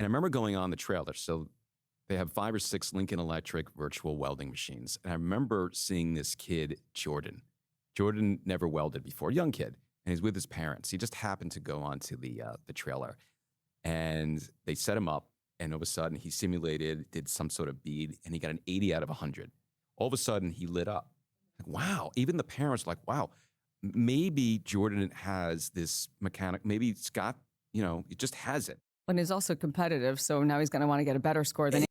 I remember going on the trailer. So they have 5 or 6 Lincoln Electric virtual welding machines. And I remember seeing this kid, Jordan. Jordan never welded before, young kid, and he's with his parents. He just happened to go onto the trailer, and they set him up, and all of a sudden he simulated, did some sort of bead, and he got an 80 out of 100. All of a sudden he lit up. Like, wow. Even the parents were like, wow, maybe Jordan has this mechanic. Maybe Scott, he just has it. And he's also competitive, so now he's going to want to get a better score than